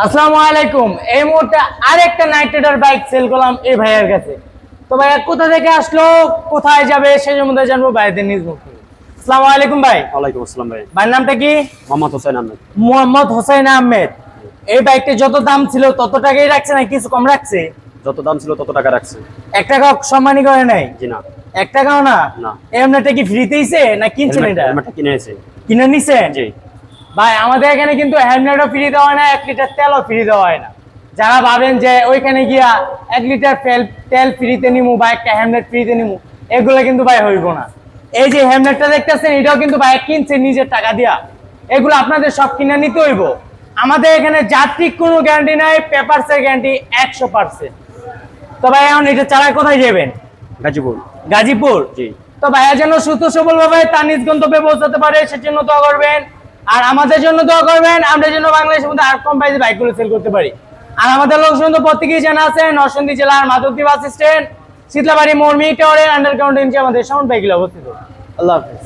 আসসালামু আলাইকুম। এই মুহূর্তে আরেকটা নাইট রাইডার বাইক সেল করলাম এই ভাইয়ের কাছে। তো ভাইয়া কোথা থেকে আসলো, কোথায় যাবে সেই সম্বন্ধে জানবো ভাইদের নিজ মুখ থেকে। আসসালামু আলাইকুম ভাই। ওয়ালাইকুম আসসালাম ভাই। ভাইয়ের নামটা কি? মোহাম্মদ হোসেন আহমেদ। মোহাম্মদ হোসেন আহমেদ। এই বাইকটা যত দাম ছিল তত টাকাই রাখছে না কিছু কম রাখছে? যত দাম ছিল তত টাকা রাখছে। 1 টাকা সম্মানই করে নাই? জি না। 1 টাকাও না? না। এই হেলমেটটা কি ফ্রিতে দিছে না কিনছেন? এটা হেলমেটটা কিনে এনেছে। কিনে নিছেন? জি ভাই আমাদের এখানে কিন্তু হেলমেটও ফ্রি দেওয়া হয় না, 1 লিটার তেলও ফ্রি দেওয়া হয় না। যারা ভাবেন যে ওইখানে গিয়া 1 লিটার তেল ফ্রিতে নিমু বা একটা হেলমেট ফ্রিতে নিমু, এগুলো কিন্তু ভাই হইব না। এই যে হেলমেটটা দেখতেছেন এটাও কিন্তু ভাই কিনছে নিজের টাকা দিয়া। এগুলো আপনাদের সব কিনে নিতে হইব। আমাদের এখানে যাত্রীর কোনো গ্যারান্টি নাই, পেপারসের গ্যারান্টি 100%। তো ভাই এখন এটা চালায় কোথায় যাবেন? গাজীপুর। গাজীপুর? জি। তো ভাইয়া যেন সুস্থ সবল ভাবে তার নিজ গন্তব্যে পৌঁছাতে পারে সেজন্য দোয়া করবেন। আর আমাদের জন্য দোয়া করবেন, আমরা যেন বাংলাদেশের মধ্যে আর কম প্রাইসে বাইকগুলো সেল করতে পারি। আর আমাদের লোকজন তো প্রত্যেকেই জানা আছে, নরসিংদী জেলার মাধবদী বাস স্ট্যান্ড, শীতলাবাড়ি মোড় টাওয়ারের আন্ডারগ্রাউন্ডে নিচে আমাদের সাউন্ড বাইকগুলো অবস্থিত। আল্লাহ হাফেজ।